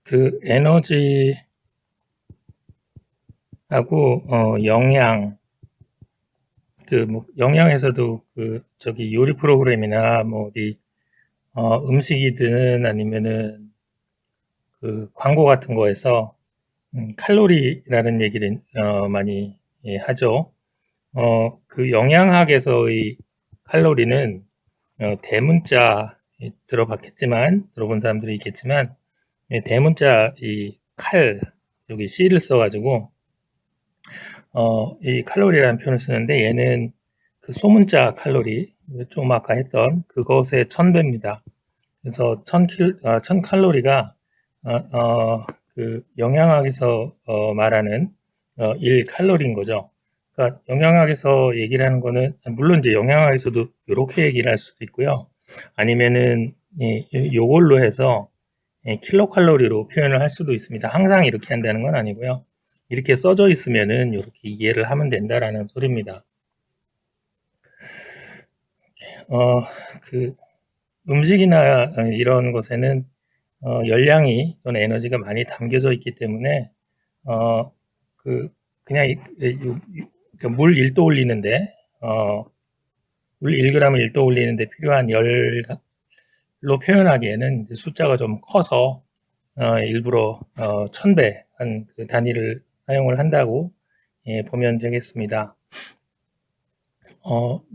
그 에너지하고 영양, 뭐 영양에서도 저기 요리 프로그램이나 뭐 어디 음식이든 아니면은 그 광고 같은 거에서 칼로리라는 얘기를 많이 하죠. 그 영양학에서의 칼로리는 대문자 들어본 사람들이 있겠지만 대문자 이 칼 여기 C를 써가지고 이 칼로리라는 표현을 쓰는데 얘는 그 소문자 칼로리 좀 아까 했던 그것의 1000배입니다. 그래서 1000칼로리가 그 영양학에서 말하는 1칼로리인 거죠. 그러니까 영양학에서 얘기를 하는 거는 물론 이제 영양학에서도 이렇게 얘기를 할 수도 있고요. 아니면은 요걸로 해서 킬로칼로리로 표현을 할 수도 있습니다. 항상 이렇게 한다는 건 아니고요. 이렇게 써져 있으면은 이렇게 이해를 하면 된다라는 소리입니다. 그 음식이나 이런 것에는 열량이 또는 에너지가 많이 담겨져 있기 때문에 어, 그 그냥 그러니까 물 1도 올리는데 물 1g을 1도 올리는데 필요한 열로 표현하기에는 숫자가 좀 커서 일부러 1000배 한 그 단위를 사용을 한다고 보면 되겠습니다.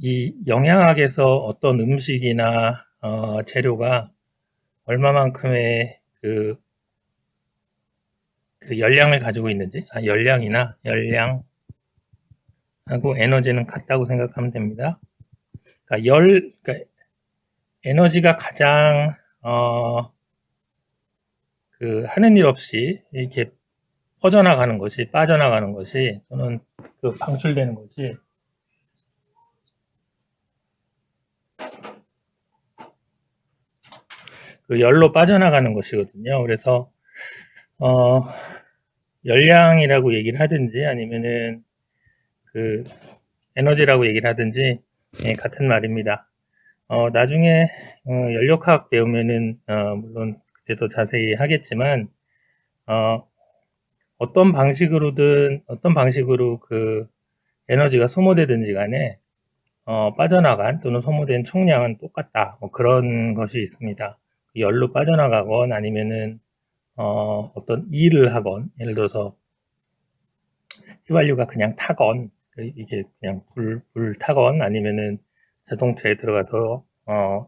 이 영양학에서 어떤 음식이나 재료가 얼마만큼의 그 열량을 가지고 있는지, 열량하고 에너지는 같다고 생각하면 됩니다. 그러니까 그러니까 에너지가 가장 그 하는 일 없이 이렇게 퍼져나가는 것이, 빠져나가는 것이, 또는 그 방출되는 것이 그 열로 빠져나가는 것이거든요. 그래서 어, 열량이라고 얘기를 하든지 아니면은 그 에너지라고 얘기를 하든지 같은 말입니다. 나중에 연력학 배우면은 물론 그때 더 자세히 하겠지만 어떤 방식으로든 어떤 방식으로 그 에너지가 소모되든지 간에 빠져나간 또는 소모된 총량은 똑같다. 뭐 그런 것이 있습니다. 열로 빠져나가건 아니면은 어떤 일을 하건 예를 들어서 휘발유가 그냥 타건 이게 그냥 불 타건 아니면은 자동차에 들어가서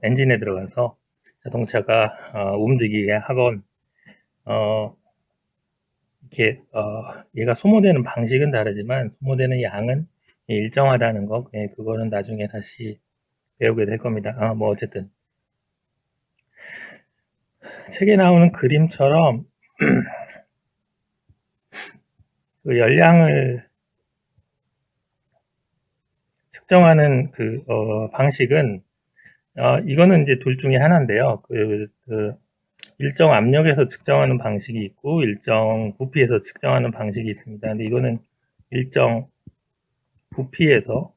엔진에 들어가서 자동차가 움직이게 하건 어, 이렇게 얘가 소모되는 방식은 다르지만 소모되는 양은 일정하다는 거 그거는 나중에 다시 배우게 될 겁니다. 뭐 어쨌든 책에 나오는 그림처럼 그 열량을 측정하는 그 방식은 이거는 이제 둘 중에 하나인데요. 일정 압력에서 측정하는 방식이 있고 일정 부피에서 측정하는 방식이 있습니다. 근데 이거는 일정 부피에서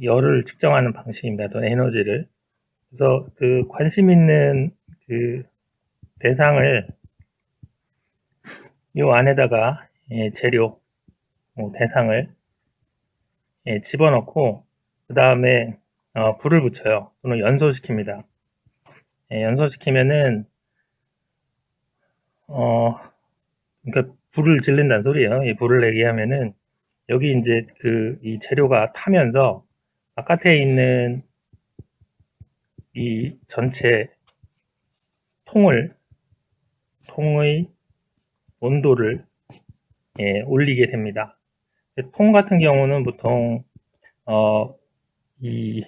열을 측정하는 방식입니다. 또 에너지를. 그래서 그 관심 있는 그 대상을 이 안에다가 재료 대상을 집어넣고 그 다음에 불을 붙여요. 또는 연소시킵니다. 연소시키면은 그러니까 불을 지른다는 소리예요. 이 불을 내게 하면은 여기 이제 이 재료가 타면서 바깥에 있는 이 전체 통의 온도를 올리게 됩니다. 통 같은 경우는 보통 이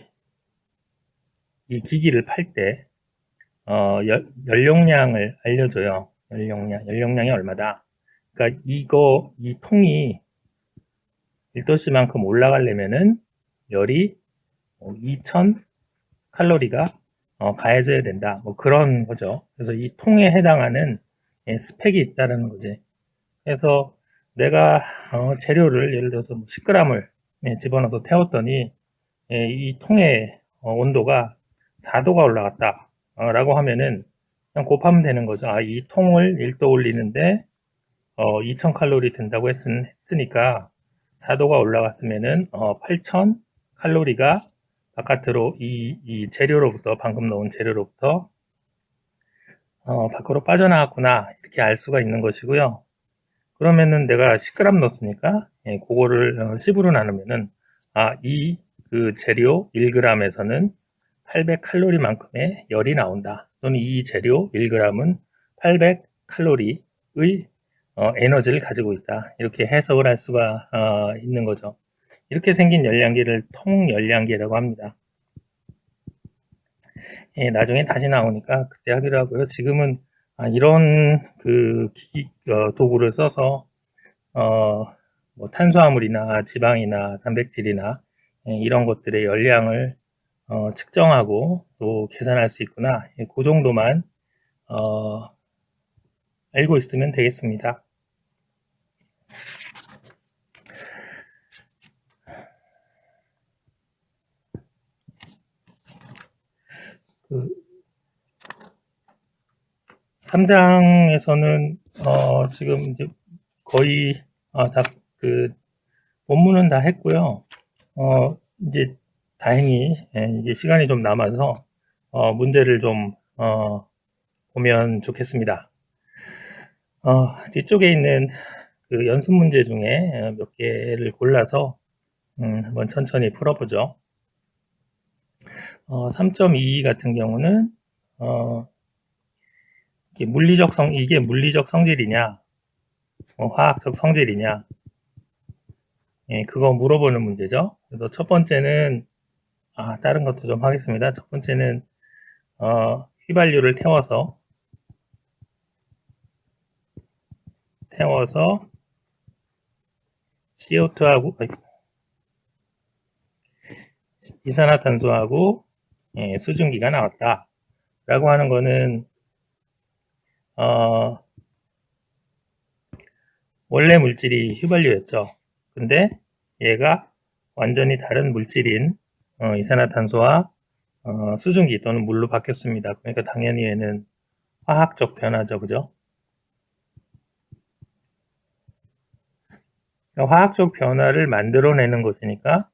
기기를 팔 때 연용량을 알려줘요. 연용량이 얼마다. 그러니까 이 통이 1도씨만큼 올라가려면은 열이 2000 칼로리가 가해져야 된다. 뭐 그런 거죠. 그래서 이 통에 해당하는 스펙이 있다는 거지. 그래서 내가 재료를 예를 들어서 10g을 집어넣어서 태웠더니 이 통의 온도가 4도가 올라갔다 라고 하면은 그냥 곱하면 되는 거죠. 아, 이 통을 1도 올리는데 2000칼로리 든다고 했으니까 4도가 올라갔으면은 8000칼로리가 바깥으로 이 재료로부터 방금 넣은 재료로부터 밖으로 빠져나왔구나 이렇게 알 수가 있는 것이고요. 그러면은 내가 10g 넣었으니까 그거를 10으로 나누면은 이 그 재료 1g에서는 800칼로리만큼의 열이 나온다. 또는 이 재료 1g은 800칼로리의 에너지를 가지고 있다. 이렇게 해석을 할 수가 있는 거죠. 이렇게 생긴 열량계를 통열량계라고 합니다. 나중에 다시 나오니까 그때 하기로 하고요. 지금은 이런 그 도구를 써서 뭐 탄수화물이나 지방이나 단백질이나 이런 것들의 열량을 측정하고 또 계산할 수 있구나. 그 정도만 알고 있으면 되겠습니다. 그 3장에서는 지금 이제 거의 다그 본문은 다 했고요. 이제 다행히 이게 시간이 좀 남아서 문제를 좀 보면 좋겠습니다. 뒤쪽에 있는 그 연습 문제 중에 몇 개를 골라서 한번 천천히 풀어보죠. 3.2 같은 경우는 이게 물리적 성질이냐, 화학적 성질이냐, 그거 물어보는 문제죠. 그래서 첫 번째는 다른 것도 좀 하겠습니다. 첫 번째는 휘발유를 태워서 CO2하고 이산화탄소하고 수증기가 나왔다. 라고 하는 거는 원래 물질이 휘발유였죠. 근데 얘가 완전히 다른 물질인 이산화탄소와 수증기 또는 물로 바뀌었습니다. 그러니까 당연히 얘는 화학적 변화죠. 그죠? 그러니까 화학적 변화를 만들어내는 것이니까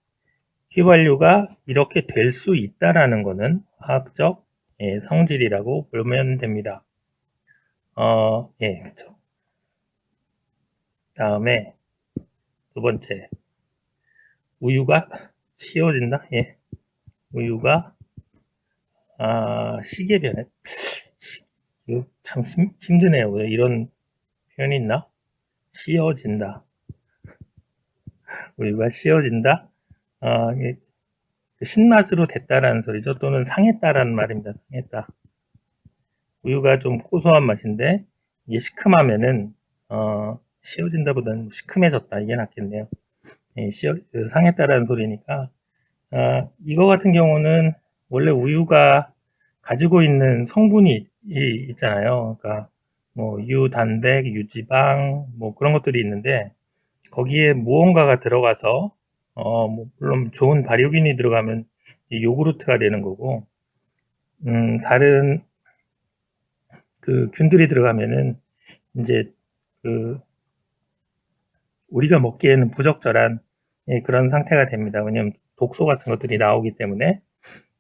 휘발유가 이렇게 될 수 있다라는 것은 화학적 성질이라고 보면 됩니다. 그렇죠. 다음에 두 번째, 우유가 씌워진다. 우유가 시계 변해. 이거 참 힘드네요. 이런 표현이 있나? 씌워진다. 우유가 씌워진다. 신맛으로 됐다라는 소리죠. 또는 상했다라는 말입니다. 상했다. 우유가 좀 고소한 맛인데 이게 시큼하면은 씌워진다보다는 시큼해졌다 이게 낫겠네요. 상했다라는 소리니까 이거 같은 경우는 원래 우유가 가지고 있는 성분이 있잖아요. 그러니까 뭐 유단백, 유지방 뭐 그런 것들이 있는데 거기에 무언가가 들어가서 뭐 물론 좋은 발효균이 들어가면 요구르트가 되는 거고 다른 그 균들이 들어가면은 이제 그 우리가 먹기에는 부적절한 그런 상태가 됩니다. 왜냐하면 독소 같은 것들이 나오기 때문에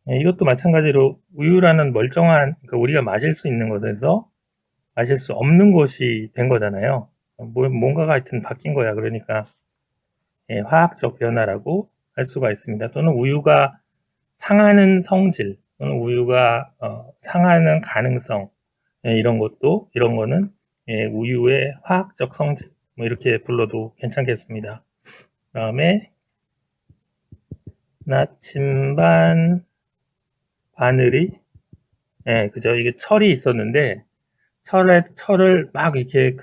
이것도 마찬가지로 우유라는 멀쩡한 그러니까 우리가 마실 수 있는 것에서 마실 수 없는 것이 된 거잖아요. 뭔가가 하여튼 바뀐 거야. 그러니까 화학적 변화라고 할 수가 있습니다. 또는 우유가 상하는 성질 또는 우유가 상하는 가능성 이런 거는 우유의 화학적 성질 뭐 이렇게 불러도 괜찮겠습니다. 그다음에 나침반 바늘이 그죠? 이게 철이 있었는데 철을 막 이렇게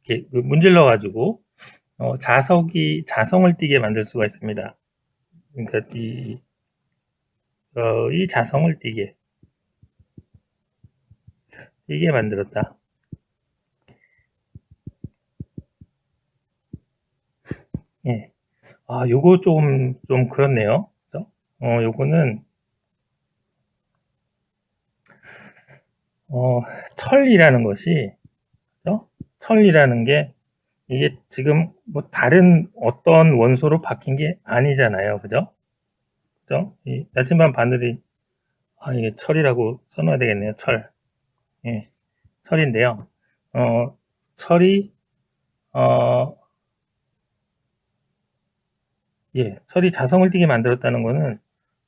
이렇게 문질러 가지고 자성을 띠게 만들 수가 있습니다. 그러니까 이 자성을 띠게 만들었다. 요거 좀 그렇네요. 그죠? 요거는 철이라는 것이, 그죠? 철이라는 게, 이게 지금 뭐 다른 어떤 원소로 바뀐 게 아니잖아요. 그죠? 그죠? 이 나침반 바늘이, 이게 철이라고 써놔야 되겠네요. 철. 예, 철인데요. 철이, 어, 예, 철이 자성을 띠게 만들었다는 거는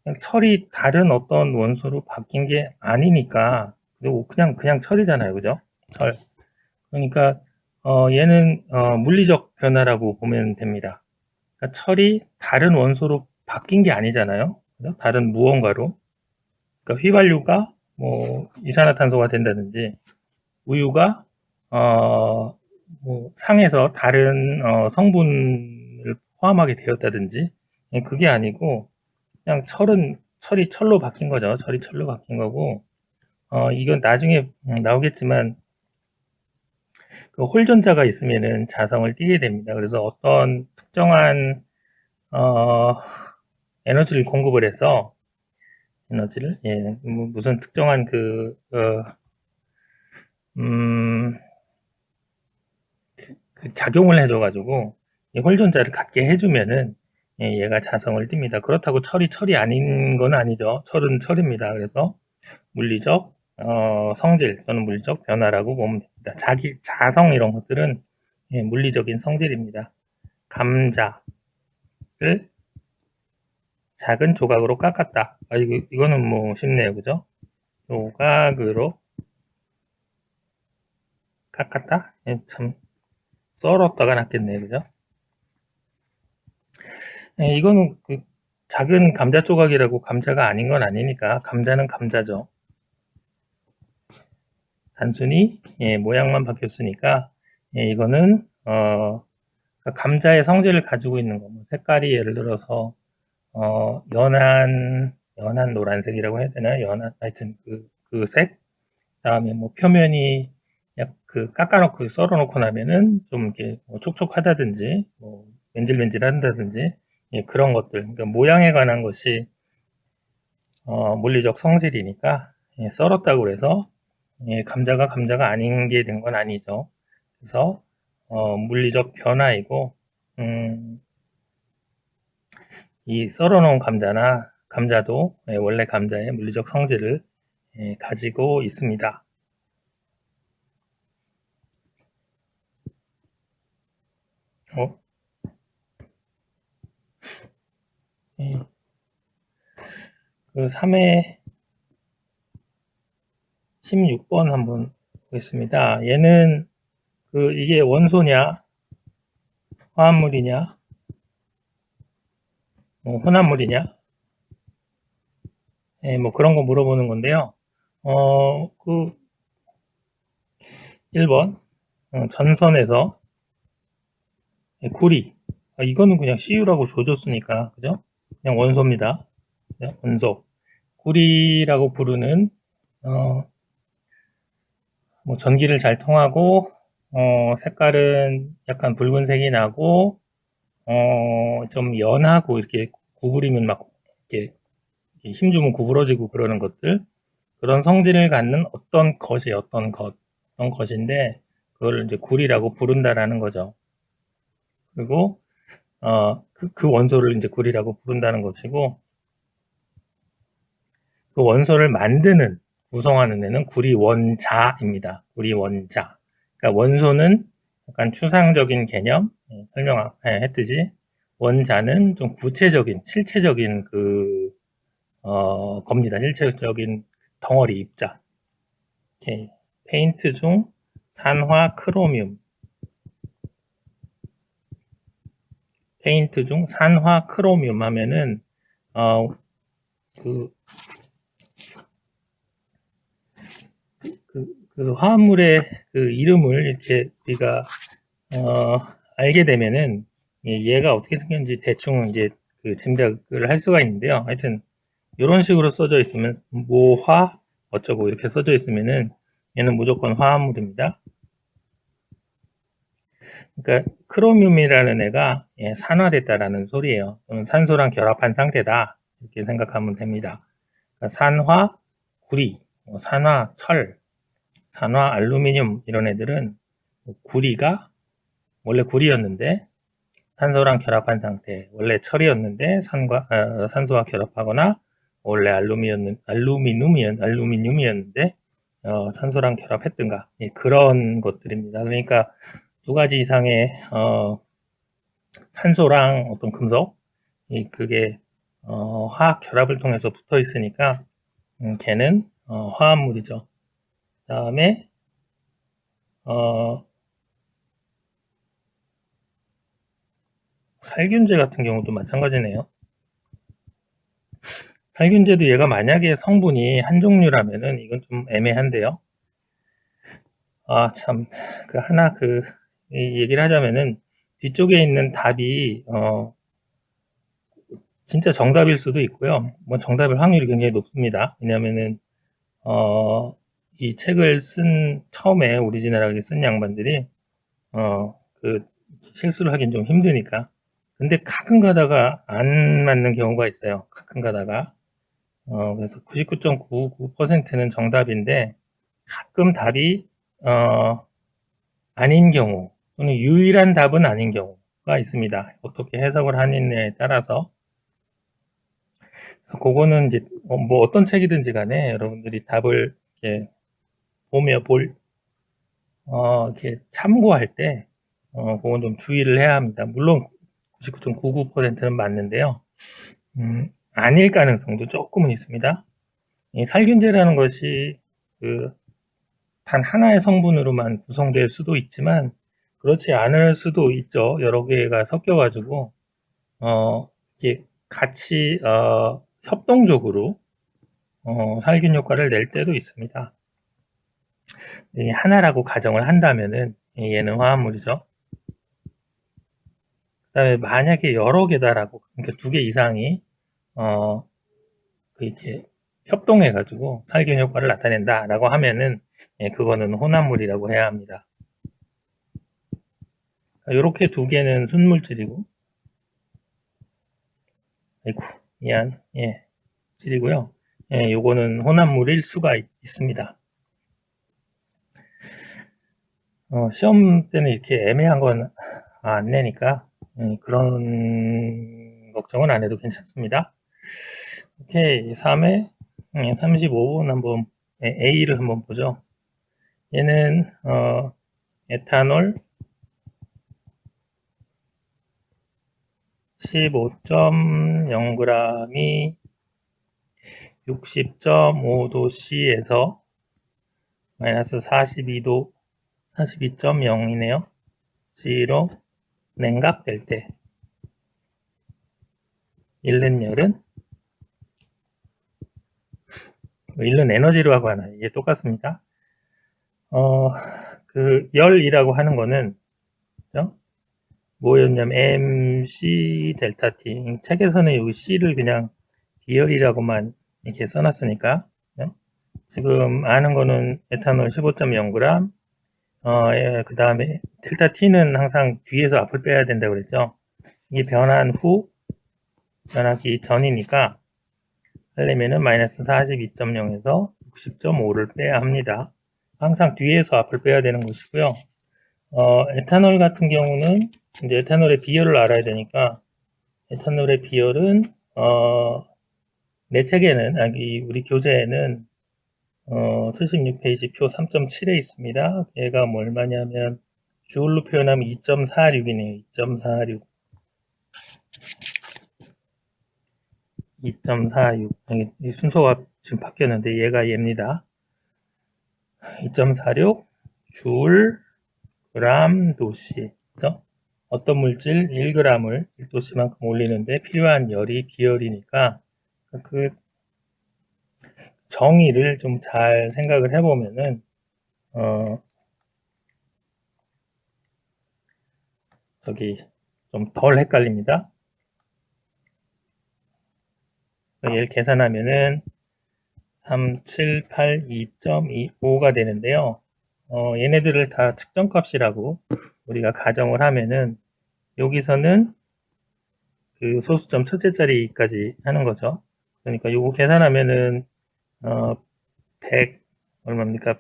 그냥 철이 다른 어떤 원소로 바뀐 게 아니니까, 그리고 그냥 철이잖아요. 그죠? 철. 그러니까, 얘는, 물리적 변화라고 보면 됩니다. 그러니까 철이 다른 원소로 바뀐 게 아니잖아요. 그죠? 다른 무언가로. 그러니까 휘발유가 뭐 이산화탄소가 된다든지, 우유가, 뭐 상에서 다른, 성분을 포함하게 되었다든지, 예, 그게 아니고, 그냥 철이 철로 바뀐 거죠. 철이 철로 바뀐 거고, 이건 나중에 나오겠지만, 그 홀전자가 있으면은 자성을 띠게 됩니다. 그래서 어떤 특정한, 어, 에너지를 공급을 해서, 예, 무슨 특정한 음, 그 작용을 해줘가지고, 이 홀전자를 갖게 해주면은, 예, 얘가 자성을 띱니다. 그렇다고 철이 아닌 건 아니죠. 철은 철입니다. 그래서 물리적, 성질 또는 물리적 변화라고 보면 됩니다. 자성 이런 것들은, 예, 물리적인 성질입니다. 감자를 작은 조각으로 깎았다. 이거는 뭐 쉽네요. 그죠? 조각으로 깎았다? 예, 참, 썰었다가 낫겠네요. 그죠? 예, 이거는 그 작은 감자 조각이라고 감자가 아닌 건 아니니까 감자는 감자죠. 단순히 예, 모양만 바뀌었으니까 예, 이거는 감자의 성질을 가지고 있는 거, 뭐 색깔이 예를 들어서 연한 노란색이라고 해야 되나요? 하여튼 그 색. 그다음에 뭐 표면이 깎아놓고 썰어놓고 나면은 좀 이렇게 뭐 촉촉하다든지 뭐 맨질맨질한다든지 예, 그런 것들. 그러니까 모양에 관한 것이 물리적 성질이니까 예, 썰었다고 해서 예, 감자가 아닌 게 된 건 아니죠. 그래서 물리적 변화이고 이 썰어놓은 감자도 예, 원래 감자의 물리적 성질을 예, 가지고 있습니다. 예, 그 3회 16번 한번 보겠습니다. 얘는 이게 원소냐, 화합물이냐, 뭐 혼합물이냐, 예, 뭐 그런 거 물어보는 건데요. 1번, 전선에서 구리. 이거는 그냥 CU라고 줘줬으니까, 그죠? 그냥 원소입니다. 네, 원소. 구리라고 부르는, 뭐 전기를 잘 통하고, 색깔은 약간 붉은색이 나고, 좀 연하고 이렇게 구부리면 막 이렇게 힘주면 구부러지고 그러는 것들, 그런 성질을 갖는 어떤 것인데 그걸 이제 구리라고 부른다라는 거죠. 그리고 그 원소를 이제 구리라고 부른다는 것이고, 그 원소를 구성하는 애는 구리원자입니다. 구리원자. 그러니까 원소는 약간 추상적인 개념, 설명했듯이, 원자는 좀 구체적인, 실체적인 겁니다. 실체적인 덩어리 입자. 오케이. 페인트 중 산화 크로뮴. 페인트 중 산화 크로뮴 하면은, 그, 그 화합물의 그 이름을 이렇게 우리가, 알게 되면은, 얘가 어떻게 생겼는지 대충 이제 그 짐작을 할 수가 있는데요. 하여튼, 이런 식으로 써져 있으면, 모화, 어쩌고 이렇게 써져 있으면은, 얘는 무조건 화합물입니다. 그러니까 크로뮴이라는 애가 예, 산화됐다라는 소리예요. 또는 산소랑 결합한 상태다. 이렇게 생각하면 됩니다. 그러니까 산화, 구리, 산화, 철, 산화, 알루미늄 이런 애들은 구리가 원래 구리였는데 산소랑 결합한 상태, 원래 철이었는데 산소와 결합하거나 원래 알루미늄이었는데 산소랑 결합했든가, 예, 그런 것들입니다. 그러니까 두 가지 이상의 산소랑 어떤 금속, 그게 화학 결합을 통해서 붙어 있으니까 걔는 화합물이죠. 그다음에 살균제 같은 경우도 마찬가지네요. 살균제도 얘가 만약에 성분이 한 종류라면은 이건 좀 애매한데요. 참, 이 얘기를 하자면은 뒤쪽에 있는 답이 진짜 정답일 수도 있고요. 뭐 정답일 확률이 굉장히 높습니다. 왜냐면은 이 책을 쓴 처음에 오리지널하게 쓴 양반들이 그 실수를 하긴 좀 힘드니까. 근데 가끔 가다가 안 맞는 경우가 있어요. 가끔 가다가. 그래서 99.99%는 정답인데 가끔 답이 아닌 경우 또는 유일한 답은 아닌 경우가 있습니다. 어떻게 해석을 하느냐에 따라서. 그래서 그거는 이제 뭐 어떤 책이든지 간에 여러분들이 답을 이렇게 이렇게 참고할 때 그건 좀 주의를 해야 합니다. 물론 99.99%는 맞는데요. 아닐 가능성도 조금은 있습니다. 이 살균제라는 것이 단 하나의 성분으로만 구성될 수도 있지만 그렇지 않을 수도 있죠. 여러 개가 섞여가지고 이게 같이 협동적으로 살균 효과를 낼 때도 있습니다. 하나라고 가정을 한다면은 얘는 화합물이죠. 그다음에 만약에 여러 개다라고, 그러니까 2개 이상이 이렇게 협동해가지고 살균 효과를 나타낸다라고 하면은 그거는 혼합물이라고 해야 합니다. 이렇게 2개는 순물질이고, 아이고 미안, 질이고요. 요거는 혼합물일 수가 있습니다. 시험 때는 이렇게 애매한 건 안 내니까 그런 걱정은 안 해도 괜찮습니다. 오케이, 3회 35번 한번 A를 한번 보죠. 얘는 에탄올 15.0g이 60.5도 C에서 마이너스 42도 42.0이네요. C로 냉각될 때 잃는 열은 잃는 에너지로 하고 하나 이게 똑같습니다. 그 열이라고 하는 거는 그죠? 뭐였냐면 MC 델타 T. 책에서는 이 C를 그냥 비열이라고만 이렇게 써놨으니까 그죠? 지금 아는 거는 에탄올 15.0g, 그 다음에 델타 T는 항상 뒤에서 앞을 빼야 된다고 그랬죠. 이게 변한 후, 변하기 전이니까 하려면은 마이너스 42.0에서 60.5를 빼야 합니다. 항상 뒤에서 앞을 빼야 되는 것이고요. 에탄올 같은 경우는 이제 에탄올의 비열을 알아야 되니까 에탄올의 비열은 내 책에는 우리 교재에는 76페이지 표 3.7에 있습니다. 얘가 뭐 얼마냐면 주울로 표현하면 2.46이네요. 2.46. 2.46. 이 순서가 지금 바뀌었는데 얘가 얘입니다. 2.46 줄 그람 도시. 어떤 물질 1g을 1도씨만큼 올리는데 필요한 열이 비열이니까 그 정의를 좀 잘 생각을 해보면은 좀 덜 헷갈립니다. 얘를 계산하면은 3782.25가 되는데요. 얘네들을 다 측정값이라고 우리가 가정을 하면은 여기서는 그 소수점 첫째 자리까지 하는 거죠. 그러니까 요거 계산하면은 100 얼마입니까?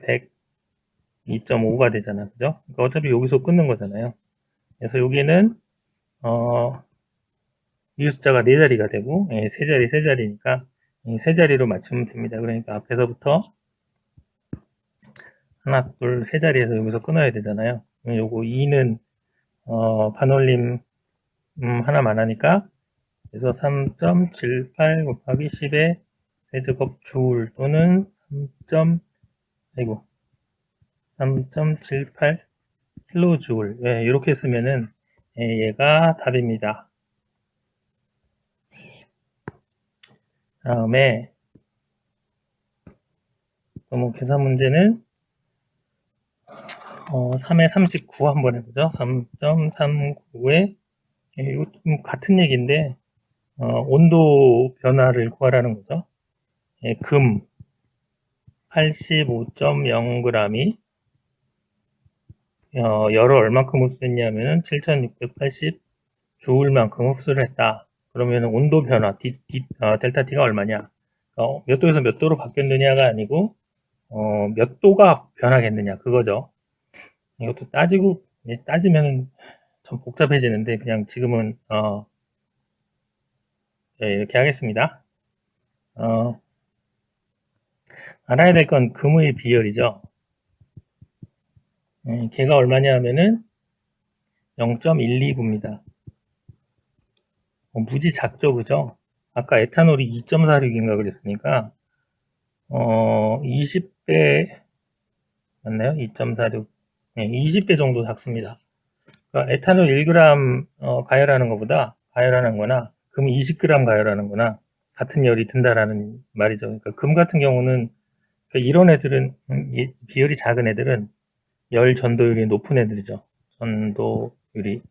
2.5가 되잖아. 그죠? 그러니까 어차피 여기서 끊는 거잖아요. 그래서 여기는 이 숫자가 4자리가 되고, 예, 3자리니까 세 자리로 맞추면 됩니다. 그러니까 앞에서부터 하나, 둘, 세 자리에서 여기서 끊어야 되잖아요. 요거 2는 반올림 하나만 하니까, 그래서 3.78 곱하기 10의 세제곱 줄 또는 3.78 킬로줄. 예, 이렇게 쓰면은 얘가 답입니다. 다음에 너무 계산 문제는 3의 39 한번 해보죠. 3.39에 이거 좀 같은 얘기인데 온도 변화를 구하라는 거죠. 예, 금 85.0g이 열을 얼만큼 흡수했냐면은 7680 주울만큼 흡수를 했다. 그러면 온도 변화 델타 T가 얼마냐? 몇 도에서 몇 도로 바뀌었느냐가 아니고 몇 도가 변하겠느냐 그거죠. 이것도 따지면 좀 복잡해지는데 그냥 지금은 예, 이렇게 하겠습니다. 알아야 될 건 금의 비열이죠. 걔가 얼마냐 하면은 0.129입니다. 무지 작죠, 그죠? 아까 에탄올이 2.46인가 그랬으니까 20배 맞나요? 2.46 20배 정도 작습니다. 그러니까 에탄올 1g 가열하는 것보다 가열하는 거나 금 20g 가열하는 거나 같은 열이 든다라는 말이죠. 그러니까 금 같은 경우는 그러니까 이런 애들은 비열이 작은 애들은 열 전도율이 높은 애들이죠. 전도율이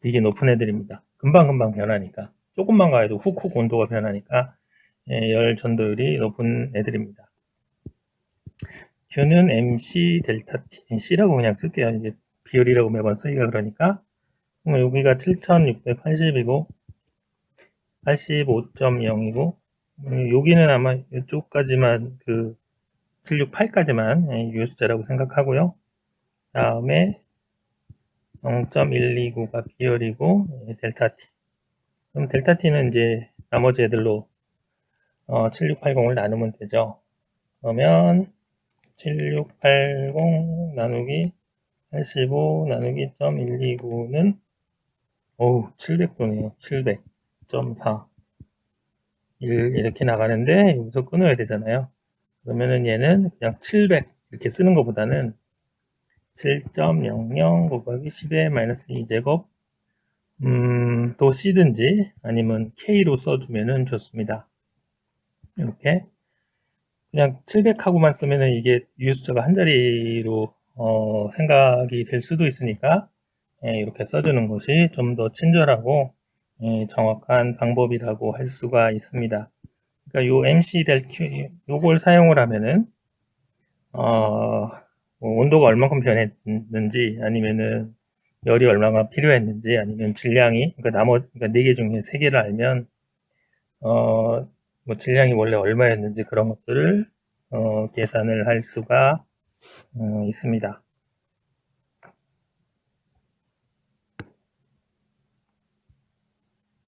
되게 높은 애들입니다. 금방금방 변하니까 조금만 가해도 훅훅 온도가 변하니까 열 전도율이 높은 애들입니다. Q는 MC 델타 T, C라고 그냥 쓸게요. 이게 비율이라고 매번 쓰기가 그러니까. 그럼 여기가 7680이고 85.0이고 여기는 아마 이쪽까지만 768까지만 유효숫자라고 생각하고요. 다음에 0.129가 비열이고 델타 T. 그럼 델타 T는 이제 나머지 애들로 7680을 나누면 되죠. 그러면 7680 나누기 85 나누기 129는 700도네요. 700.4 1 이렇게 나가는데 여기서 끊어야 되잖아요. 그러면은 얘는 그냥 700 이렇게 쓰는 것보다는 7.00 곱하기 10의 마이너스 2제곱 또 C든지 아니면 K로 써주면은 좋습니다. 이렇게 그냥 700하고만 쓰면은 이게 유효숫자가 한 자리로 생각이 될 수도 있으니까 이렇게 써주는 것이 좀 더 친절하고 정확한 방법이라고 할 수가 있습니다. 그러니까 요 MC 델 Q 요걸 사용을 하면은 뭐 온도가 얼만큼 변했는지 아니면은 열이 얼마나 필요했는지 아니면 질량이 그러니까 4개 중에 3개를 알면 뭐 질량이 원래 얼마였는지 그런 것들을 계산을 할 수가 있습니다.